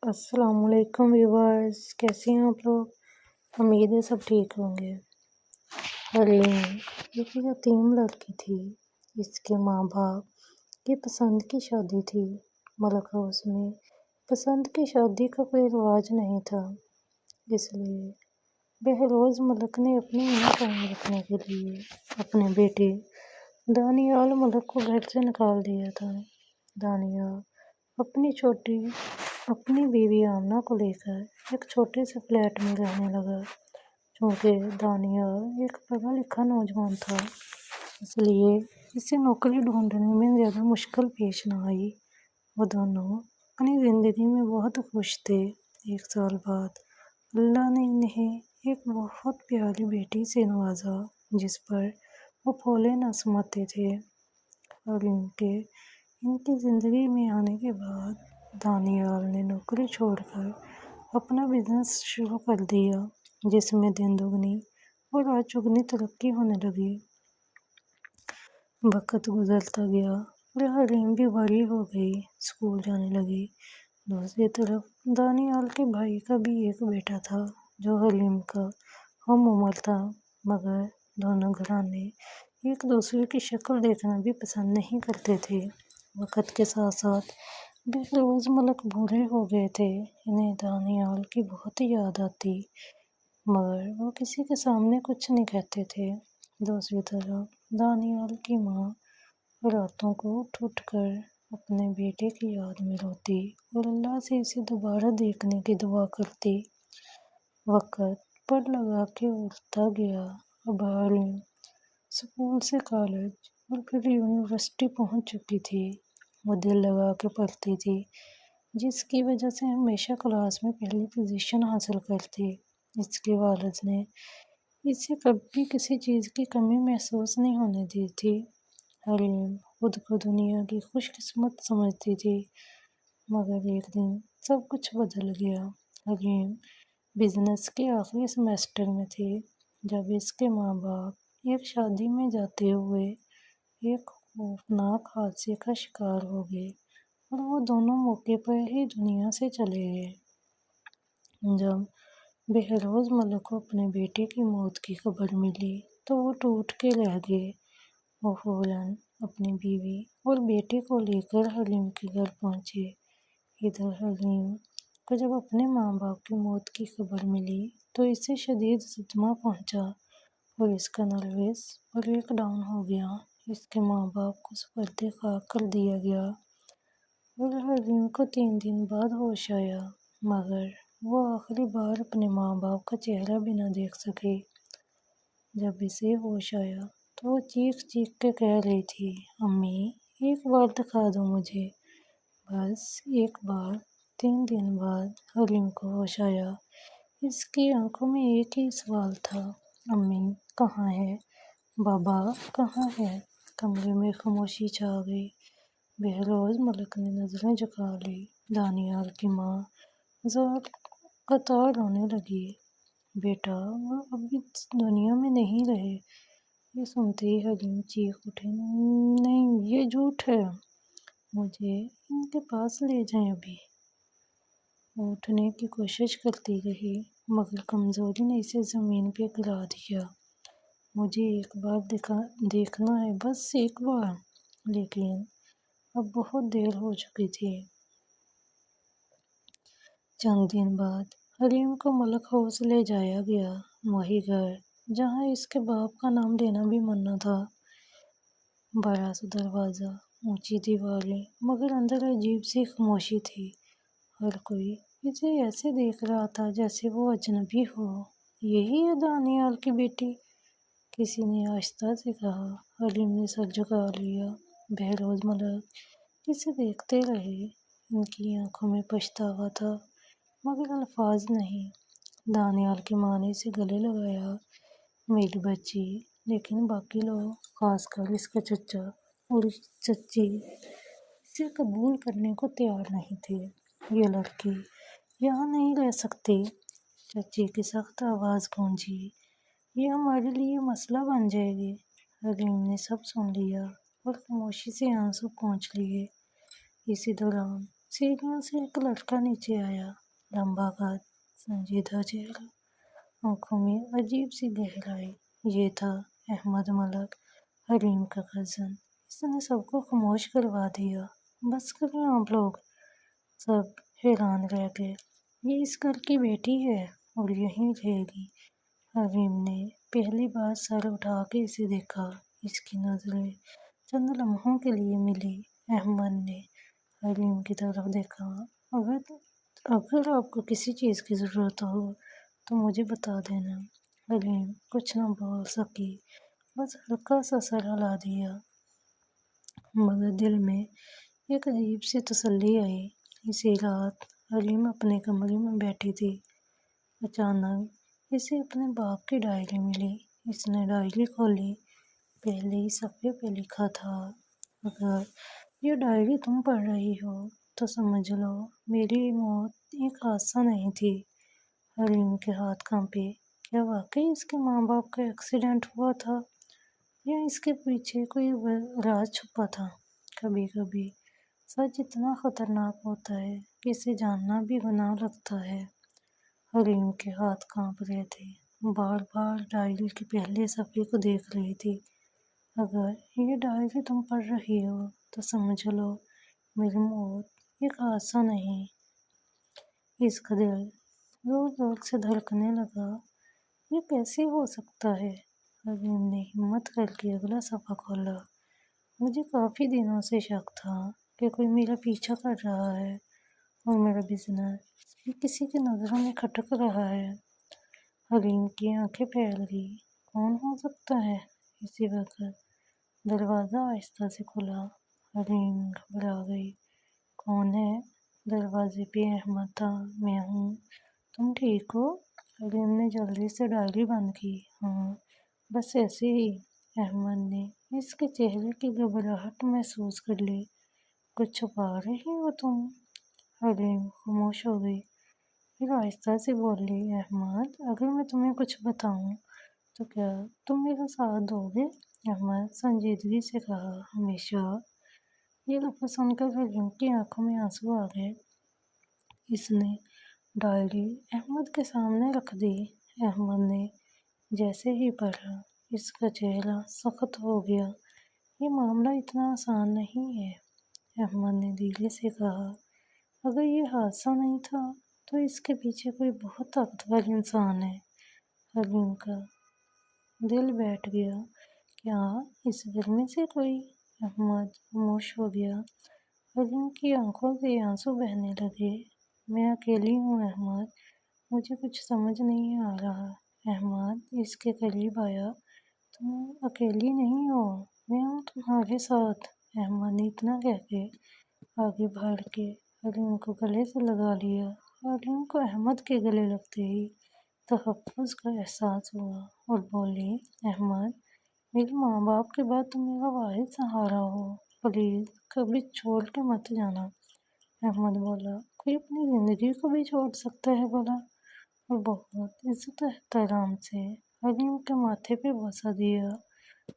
अस्सलाम वालेकुम व्यूवर्स, कैसे हैं आप लोग। उम्मीद है सब ठीक होंगे। हरीम एक यतीम लड़की थी। इसके माँ बाप की पसंद की शादी थी। मलक हाउस में पसंद की शादी का कोई रिवाज नहीं था, इसलिए बहरोज़ मलक ने अपनी उम्र कायम रखने के लिए अपने बेटे दानियाल मलक को घर से निकाल दिया था। दानियाल अपनी बीवी आमना को लेकर एक छोटे से फ्लैट में रहने लगा। चूँकि दानियाल एक पढ़ा लिखा नौजवान था, इसलिए इसे नौकरी ढूंढने में ज़्यादा मुश्किल पेश न आई। वो दोनों अपनी ज़िंदगी में बहुत खुश थे। 1 साल बाद अल्लाह ने इन्हें एक बहुत प्यारी बेटी से नवाजा, जिस पर वो फूले न समाते थे। और इनकी ज़िंदगी में आने के बाद दानियाल ने नौकरी छोड़कर अपना बिजनेस शुरू कर दिया, जिसमें दिन दुगनी और रात चौगुनी तरक्की होने लगी। वक्त गुजरता गया और हरीम भी बड़ी हो गई, स्कूल जाने लगी। दूसरी तरफ दानियाल के भाई का भी एक बेटा था, जो हलीम का हम उम्र था, मगर दोनों घराने एक दूसरे की शक्ल देखना भी पसंद नहीं करते थे। वक्त के साथ साथ बहरोज़ मलक बूढ़े हो गए थे। इन्हें दानियाल की बहुत याद आती, मगर वो किसी के सामने कुछ नहीं कहते थे। दूसरी तरफ दानियाल की माँ रातों को उठ कर अपने बेटे की याद में रोती और अल्लाह से इसे दोबारा देखने की दुआ करती। वक्त पर लगा के उड़ता गया। अब हलीम स्कूल से कॉलेज और फिर यूनिवर्सिटी पहुंच चुकी थी। वो दिल लगा के पढ़ती थी, जिसकी वजह से हमेशा क्लास में पहली पोजीशन हासिल करती। इसके वालिद ने इसे कभी किसी चीज़ की कमी महसूस नहीं होने दी थी। हलीम खुद को दुनिया की खुशकिस्मत समझती थी, मगर एक दिन सब कुछ बदल गया। हलीम बिजनेस के आखिरी सेमेस्टर में थी, जब इसके माँ बाप एक शादी में जाते हुए एक खौफनाक हादसे का शिकार हो गए और वो दोनों मौके पर ही दुनिया से चले गए। जब बहरोज़ मलक को अपने बेटे की मौत की खबर मिली तो वो टूट के रह गए। वो फौरन अपनी बीवी और बेटे को लेकर हलीम के घर पहुंचे। इधर हलीम को जब अपने माँ बाप की मौत की खबर मिली तो इसे शदीद सदमा पहुंचा और इसका नर्वस ब्रेक डाउन हो गया। इसके माँ बाप को सुपर्दे खाक कर दिया गया और हलीम को 3 दिन बाद होश आया, मगर वो आखिरी बार अपने माँ बाप का चेहरा भी न देख सके। जब इसे होश आया तो वो चीख चीख के कह रही थी, अम्मी एक बार दिखा दो मुझे, बस एक बार। 3 दिन बाद हलीम को होश आया। इसकी आंखों में एक ही सवाल था, अम्मी कहाँ है, बाबा कहाँ है। कमरे में खामोशी छा गई। बहरोज़ मलक ने नज़रें झुका ली। दानियाल की माँ ज़ार कतार रोने लगी। बेटा वो अभी दुनिया में नहीं रहे। ये सुनते ही हलीम चीख उठे, नहीं ये झूठ है, मुझे इनके पास ले जाएं अभी। वो उठने की कोशिश करती रही, मगर कमज़ोरी ने इसे ज़मीन पे गिरा दिया। मुझे एक बार देखना है, बस एक बार। लेकिन अब बहुत देर हो चुकी थी। चंद दिन बाद हलीम को मलक हाउस ले जाया गया, वही घर जहाँ इसके बाप का नाम लेना भी मन्ना था। बड़ा सा दरवाज़ा, ऊंची दीवारें, मगर अंदर अजीब सी खामोशी थी। हर कोई इसे ऐसे देख रहा था जैसे वो अजनबी हो। यही है दानियाल की बेटी, किसी ने आहिस्ता से कहा। हलीम ने सर झुका लिया। बहरोज़ मलक इसे देखते रहे। इनकी आंखों में पछतावा था, मगर अल्फाज नहीं। दानियाल की माँ ने इसे गले लगाया, मेरी बच्ची। लेकिन बाकी लोग, खासकर इसका चचा और चची, इसे कबूल करने को तैयार नहीं थे। ये लड़की यहाँ नहीं रह सकती। चची की सख्त आवाज़ गूंजी, ये हमारे लिए मसला बन जाएगी। हलीम ने सब सुन लिया और खामोशी से आंसू पोंछ लिए। इसी दौरान सीढ़ियों से एक लड़का नीचे आया, लंबा कद, संजीदा चेहरा, आंखों में अजीब सी गहराई। ये था अहमद मलक, हलीम का कज़न। इसने सबको खामोश करवा दिया। बस करें आप लोग, सब हैरान रह गए। ये इस घर की बेटी है और यहीं रहेगी। हलीम ने पहली बार सर उठा के इसे देखा। इसकी नजरें चंद लम्हों के लिए मिली। अहमद ने हलीम की तरफ देखा। अगर अगर आपको किसी चीज़ की ज़रूरत हो तो मुझे बता देना। हलीम कुछ न बोल सकी, बस हल्का सा सर हिला दिया। मगर दिल में एक अजीब सी तसल्ली आई। इसी रात हलीम अपने कमरे में बैठी थी। अचानक इसे अपने बाप की डायरी मिली। इसने डायरी खोली। पहले ही सफ़े पे लिखा था, अगर ये डायरी तुम पढ़ रही हो तो समझ लो मेरी मौत एक हादसा नहीं थी। हलीम के हाथ कांपे। क्या वाकई इसके माँ बाप का एक्सीडेंट हुआ था या इसके पीछे कोई राज छुपा था? कभी कभी सच इतना खतरनाक होता है कि इसे जानना भी गुनाह लगता है। हलीम के हाथ कांप रहे थे। बार बार डायरी के पहले सफ़े को देख रही थी। अगर ये डायरी तुम पढ़ रही हो तो समझ लो मेरी मौत एक हादसा नहीं। इसका दिल जोर जोर से धड़कने लगा। ये कैसे हो सकता है? हलीम ने हिम्मत करके अगला सफ़ा खोला। मुझे काफ़ी दिनों से शक था कि कोई मेरा पीछा कर रहा है और मेरा बिजनेस भी किसी की नज़रों में खटक रहा है। हलीम की आंखें फैल गई। कौन हो सकता है? इसी वक्त दरवाज़ा आहिस्ता से खुला। हलीम घबरा गई। कौन है? दरवाजे पे अहमद था। मैं हूँ। तुम ठीक हो? हलीम ने जल्दी से डायरी बंद की। हाँ, बस ऐसे ही। अहमद ने इसके चेहरे की घबराहट महसूस कर ली। कुछ छुपा रही हो तुम? हलीम खामोश हो गई। फिर आहिस्ता से बोली, अहमद, अगर मैं तुम्हें कुछ बताऊं तो क्या तुम मेरा साथ दोगे? अहमद संजीदगी से कहा, हमेशा। ये लफ्ज़ सुनकर हलीम की आंखों में आंसू आ गए। इसने डायरी अहमद के सामने रख दी। अहमद ने जैसे ही पढ़ा, इसका चेहरा सख्त हो गया। ये मामला इतना आसान नहीं है। अहमद ने धीरे से कहा, अगर ये हादसा नहीं था तो इसके पीछे कोई बहुत ताकतवर इंसान है। हलीम का दिल बैठ गया। क्या इस घर में से कोई? अहमद खामोश हो गया। हलीम की आंखों से आंसू बहने लगे। मैं अकेली हूँ अहमद, मुझे कुछ समझ नहीं आ रहा। अहमद इसके करीब आया। तुम अकेली नहीं हो, मैं हूँ तुम्हारे साथ। अहमद ने इतना कह के आगे बढ़ के हलीम को गले से लगा लिया। हलीम को अहमद के गले लगते ही तहफ़्फ़ुज़ का एहसास हुआ और बोली, अहमद, मेरे माँ बाप के बाद तुम मेरा वाहिद सहारा हो। प्लीज़ कभी छोड़ के मत जाना। अहमद बोला, कोई अपनी ज़िंदगी को भी छोड़ सकता है भला? और बहुत इज्जत एहतराम से हलीम के माथे पे बसा दिया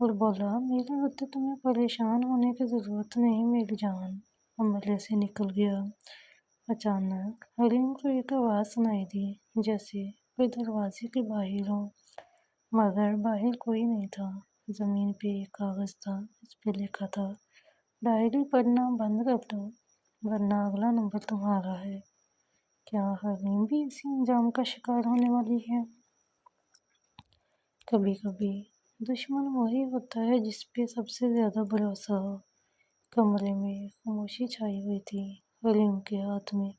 और बोला, मेरे होते तुम्हें परेशान होने की ज़रूरत नहीं मेरी जान। कमरे से निकल गया। अचानक हलीम को एक आवाज़ सुनाई दी, जैसे कोई दरवाजे के बाहर हो, मगर बाहर कोई नहीं था। ज़मीन पे एक कागज़ था। इस पे लिखा था, डायरी पढ़ना बंद कर दो वरना अगला नंबर तुम्हारा है। क्या हलीम भी इसी अंजाम का शिकार होने वाली है? कभी कभी दुश्मन वही होता है जिस पे सबसे ज़्यादा भरोसा हो। कमरे में खामोशी छाई हुई थी। हलीम के हाथ में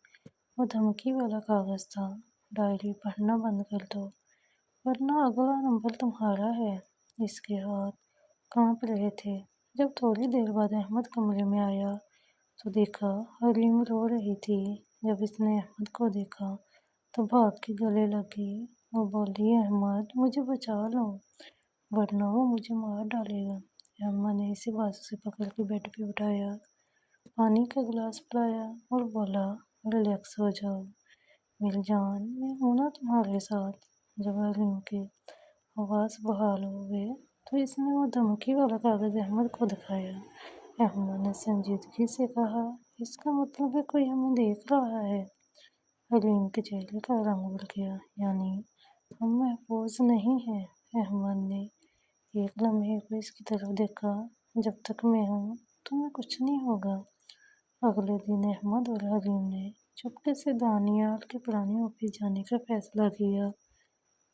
वो धमकी वाला कागज़ था, डायरी पढ़ना बंद कर दो वरना अगला नंबर तुम्हारा है। इसके हाथ कांप रहे थे। जब थोड़ी देर बाद अहमद कमरे में आया तो देखा हलीम रो रही थी। जब इसने अहमद को देखा तो भाग के गले लगी। वो बोली, अहमद, मुझे बचा लो वरना वो मुझे मार डालेगा। अहमद ने इसे बाजू से पकड़ के बेड पे उठाया, पानी का गिलास पिलाया और बोला, रिलैक्स हो जाओ मेरी जान, मैं हूं ना तुम्हारे साथ। जब हलीम के आवाज़ बहाल हो गए तो इसने वो धमकी वाला कागज़ अहमद को दिखाया। अहमद ने संजीदगी से कहा, اس کا مطلب ہے کوئی ہمیں دیکھ رہا ہے۔ حلیم کے چہرے کا رنگ اڑ گیا، یعنی ہم محفوظ نہیں ہیں۔ احمد نے ایک لمحے کو اس کی طرف دیکھا۔ جب تک میں ہوں تمہیں کچھ نہیں ہوگا۔ اگلے دن احمد اور حلیم نے چپکے سے دانیال کے پرانے آفس جانے کا فیصلہ کیا،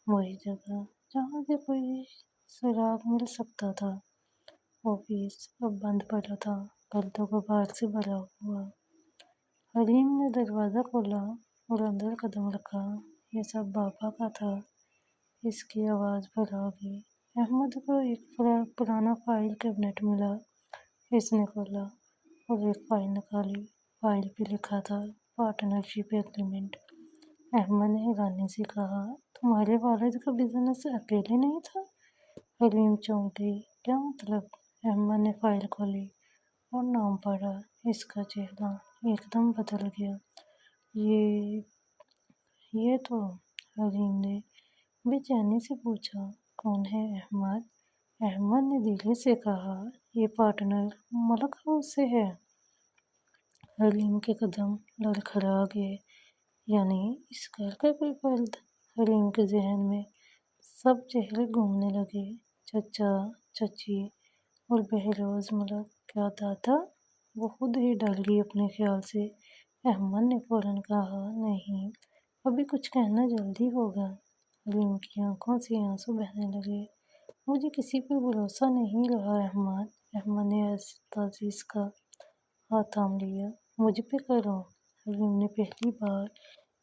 وہی جگہ جہاں سے کوئی سراغ مل سکتا تھا۔ آفس اب بند پڑا تھا، گردوں غبار سے بھرا ہوا۔ حلیم نے دروازہ کھولا اور اندر قدم رکھا۔ یہ سب بابا کا تھا۔ اس کی آواز پر آ گئی۔ احمد کو ایک پرانا فائل کیبنٹ ملا۔ اس نے کھولا اور ایک فائل نکالی۔ فائل پہ لکھا تھا پارٹنرشپ ایگریمنٹ۔ احمد نے حیرانی سے کہا، تمہارے والد کا بزنس اکیلے نہیں تھا؟ حلیم چونک گئی۔ کیا مطلب؟ احمد نے فائل کھولی اور نام پڑھا۔ اس کا چہرہ ایک دم بدل گیا۔ یہ تو… حلیم نے بے چینی سے پوچھا، کون ہے احمد؟ احمد نے دھیرے سے کہا، یہ پارٹنر ملک ہاؤس سے ہے۔ حلیم کے قدم لڑکھڑا گئے۔ یعنی اس گھر کا کوئی فرد؟ حلیم کے ذہن میں سب چہرے گھومنے لگے۔ چچا، چچی اور بہروز ملک۔ کیا دادا؟ وہ خود ہی ڈر گئی اپنے خیال سے۔ احمد نے فوراً کہا، نہیں، ابھی کچھ کہنا جلدی ہوگا۔ حلیم کی آنکھوں سے آنسو بہنے لگے۔ مجھے کسی پر بھروسہ نہیں رہا احمد۔ احمد نے آہستہ سے اس کا ہاتھ تھام لیا۔ مجھ پہ کرو۔ حلیم نے پہلی بار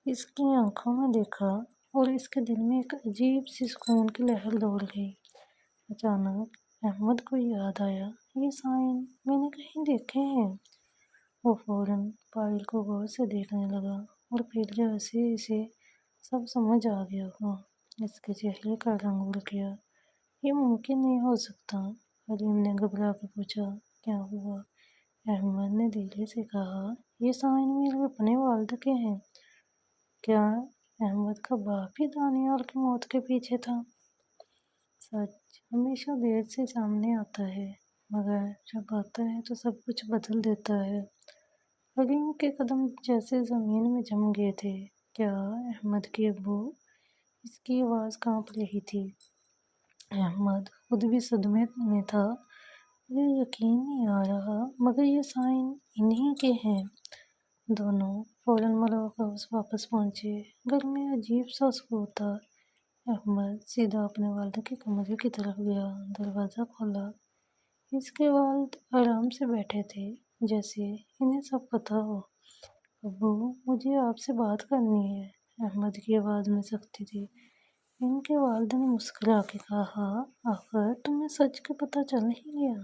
اس کی آنکھوں میں دیکھا اور اس کے دل میں ایک عجیب سی سکون کی لہر دوڑ گئی۔ اچانک احمد کو یاد آیا، یہ سائن میں نے کہیں دیکھے ہیں۔ وہ فوراً فائل کو غور سے دیکھنے لگا اور پھر جیسے اسے سب سمجھ آ گیا ہو، اس کے چہرے کا رنگ اڑ گیا۔ یہ ممکن نہیں ہو سکتا۔ حلیم نے گھبرا کے پوچھا، کیا ہوا؟ احمد نے دھیرے سے کہا، یہ سائن میرے اپنے والد کے ہیں۔ کیا احمد کا باپ ہی دانیال کی موت کے پیچھے تھا؟ سچ ہمیشہ دیر سے سامنے آتا ہے، مگر جب آتا ہے تو سب کچھ بدل دیتا ہے۔ حلیم کے قدم جیسے زمین میں جم گئے تھے۔ کیا احمد کے ابو؟ اس کی آواز کانپ رہی تھی۔ احمد خود بھی صدمے میں تھا۔ مجھے یقین نہیں آ رہا، مگر یہ سائن انہی کے ہیں۔ دونوں فوراً ملک ہاؤس واپس پہنچے۔ گھر میں عجیب سا سکون تھا۔ احمد سیدھا اپنے والد کے کمرے کی طرف گیا۔ دروازہ کھولا۔ اس کے والد آرام سے بیٹھے تھے، جیسے انہیں سب پتہ ہو۔ ابو، مجھے آپ سے بات کرنی ہے۔ احمد کی آواز میں سختی تھی۔ ان کے والد نے مسکرا کے کہا، آخر تمہیں سچ کا پتہ چل ہی گیا۔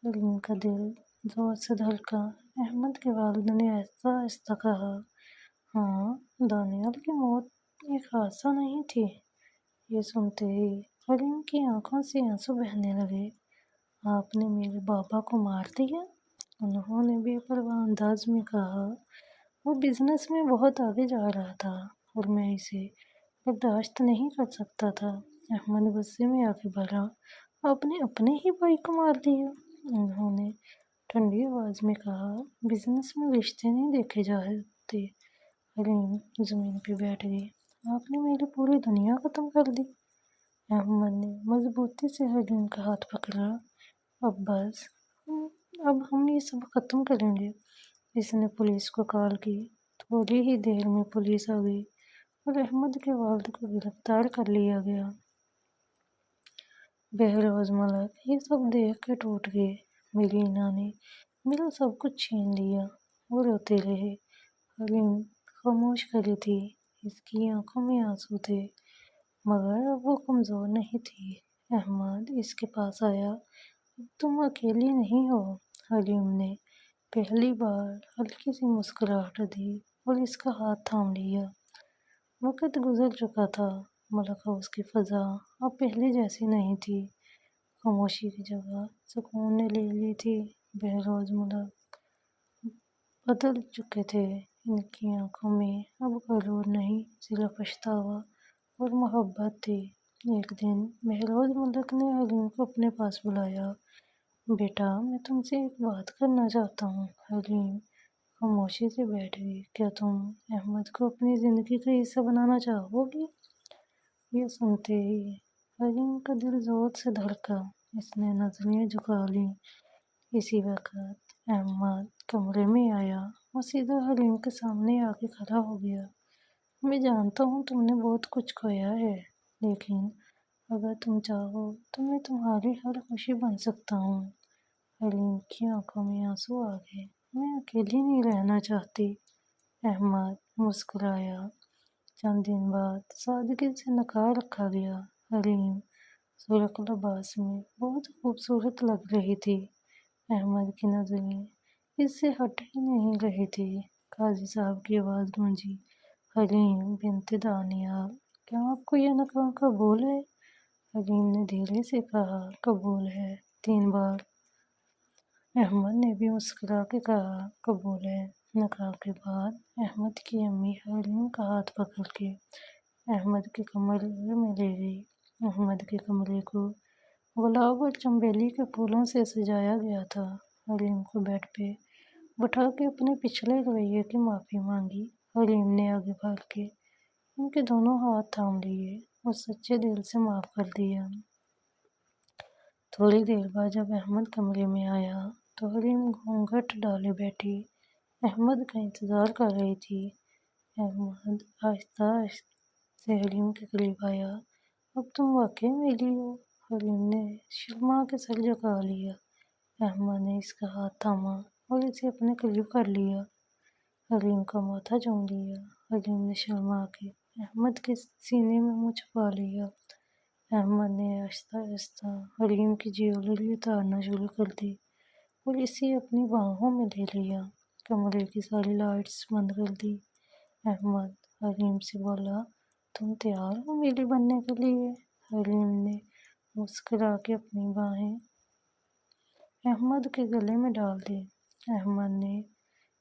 حلیم کا دل زور سے دھڑکا۔ احمد کے والد نے آہستہ آہستہ کہا، ہاں، دانیال کی موت ایک حادثہ نہیں تھی۔ یہ سنتے ہی حلیم کی آنکھوں سے آنسو بہنے لگے۔ آپ نے میرے بابا کو مار دیا؟ انہوں نے بے پرواہ انداز میں کہا۔ وہ بزنس میں بہت آگے جا رہا تھا اور میں اسے برداشت نہیں کر سکتا تھا۔ احمد غصے میں آگے بڑھا، آپ نے اپنے ہی بھائی کو مار دیا؟ انہوں نے ٹھنڈی آواز میں کہا، بزنس میں رشتے نہیں دیکھے جاتے۔ حلیم زمین پہ بیٹھ گئی۔ آپ نے میری پوری دنیا ختم کر دی۔ احمد نے مضبوطی سے حلیم کا ہاتھ پکڑا۔ اب بس، اب ہم یہ سب ختم کریں گے۔ اس نے پولیس کو کال کی۔ تھوڑی ہی دیر میں پولیس آ گئی اور احمد کے والد کو گرفتار کر لیا گیا۔ بہروز ملک یہ سب دیکھ کے ٹوٹ گئے۔ میری انہوں نے میرا سب کچھ چھین لیا۔ وہ روتے رہے۔ حلیم خاموش کھڑی تھی۔ اس کی آنکھوں میں آنسو تھے، مگر اب وہ کمزور نہیں تھی۔ احمد اس کے پاس آیا۔ اب تم اکیلی نہیں ہو۔ حلیم نے پہلی بار ہلکی سی مسکراہٹ دی اور اس کا ہاتھ تھام لیا۔ وقت گزر چکا تھا۔ ملک ہاؤس کی فضا اب پہلے جیسی نہیں تھی۔ خاموشی کی جگہ سکون نے لے لی تھی۔ بہروز ملک بدل چکے تھے۔ ان کی آنکھوں میں اب غرور نہیں، صرف پچھتاوا اور محبت تھی۔ ایک دن بہروز ملک نے حلیم کو اپنے پاس بلایا۔ بیٹا، میں تم سے ایک بات کرنا چاہتا ہوں۔ حلیم خاموشی سے بیٹھ گئی۔ کیا تم احمد کو اپنی زندگی کا حصہ بنانا چاہو گی؟ یہ سنتے ہی حلیم کا دل زور سے دھڑکا۔ اس نے نظریں جھکا لیں۔ اسی وقت احمد کمرے میں آیا اور سیدھا حلیم کے سامنے آ کے کھڑا ہو گیا۔ میں جانتا ہوں تم نے بہت کچھ کھویا ہے، لیکن اگر تم چاہو تو میں تمہاری ہر خوشی بن سکتا ہوں۔ حلیم کی آنکھوں میں آنسو آ گئے۔ میں اکیلی نہیں رہنا چاہتی۔ احمد مسکرایا۔ چند دن بعد سادگی سے نکاح رکھا گیا۔ حلیم سرخ لباس میں بہت خوبصورت لگ رہی تھی۔ احمد کی نظریں اس سے ہٹ ہی نہیں رہی تھی۔ قاضی صاحب کی آواز گونجی، حلیم بنت دانیال، کیا آپ کو یہ نکاح قبول ہے؟ حلیم نے دھیرے سے کہا، قبول ہے، 3 بار۔ احمد نے بھی مسکرا کے کہا، قبول ہے۔ نکاح کے بعد احمد کی امی حلیم کا ہاتھ پکڑ کے احمد کے کمرے میں لے گئی۔ احمد کے کمرے کو گلاب اور چنبیلی کے پھولوں سے سجایا گیا تھا۔ حلیم کو بیڈ پہ بٹھا کے اپنے پچھلے رویے کی معافی مانگی۔ حلیم نے آگے بڑھ کے ان کے دونوں ہاتھ تھام لیے اور سچے دل سے معاف کر دیا۔ تھوڑی دیر بعد جب احمد کمرے میں آیا تو حلیم گھونگھٹ ڈالے بیٹھی احمد کا انتظار کر رہی تھی۔ احمد آہستہ سے حلیم کے قریب آیا۔ اب تم واقعی میری ہو؟ حلیم نے شرما کے سر جھکا لیا۔ احمد نے اس کا ہاتھ تھاما اور اسے اپنے قریب کر لیا۔ حلیم کا ماتھا چوم لیا۔ حلیم نے شرما کے احمد کے سینے میں منہ چھپا لیا۔ احمد نے آہستہ آہستہ حلیم کی جیولری اتارنا شروع کر دی اور اسے اپنی باہوں میں لے لیا۔ کمرے کی ساری لائٹس بند کر دی۔ احمد حلیم سے بولا، تم تیار ہو میری بننے کے لیے؟ حلیم نے مسکرا کے اپنی باہیں احمد کے گلے میں ڈال دی۔ احمد نے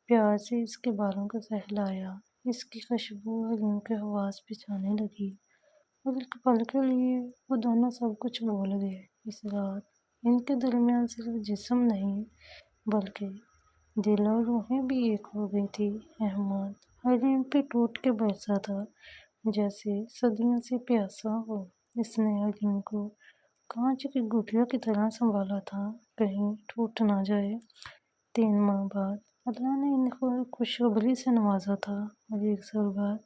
پیار سے اس کے بالوں کو سہلایا۔ اس کی خوشبو حلیم کے حواس پہ چھانے لگی اور ایک پل کے لیے وہ دونوں سب کچھ بھول گئے۔ اس رات ان کے درمیان صرف جسم نہیں بلکہ دل اور روحیں بھی ایک ہو گئی تھی۔ احمد حلیم پہ ٹوٹ کے برسا تھا جیسے صدیوں سے پیاسا ہو۔ اس نے حلیم کو کانچ کی گٹھیوں کی طرح سنبھالا تھا، کہیں ٹوٹ نہ جائے۔ 3 ماہ بعد اللہ نے انہیں خوشخبری سے نوازا تھا اور 1 سال بعد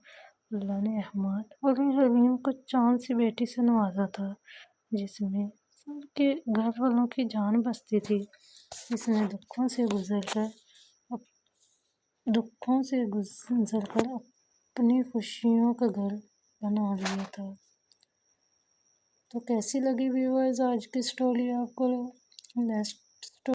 اللہ نے احمد اور حلیم کو چاند سی بیٹی سے نوازا تھا جس میں سب کے گھر والوں کی جان بستی تھی۔ اس نے دکھوں سے گزر کر اپنی خوشیوں کا گھر بنا لیا تھا۔ تو کیسی لگی ویورز آج کی سٹوری آپ کو؟ نیکسٹ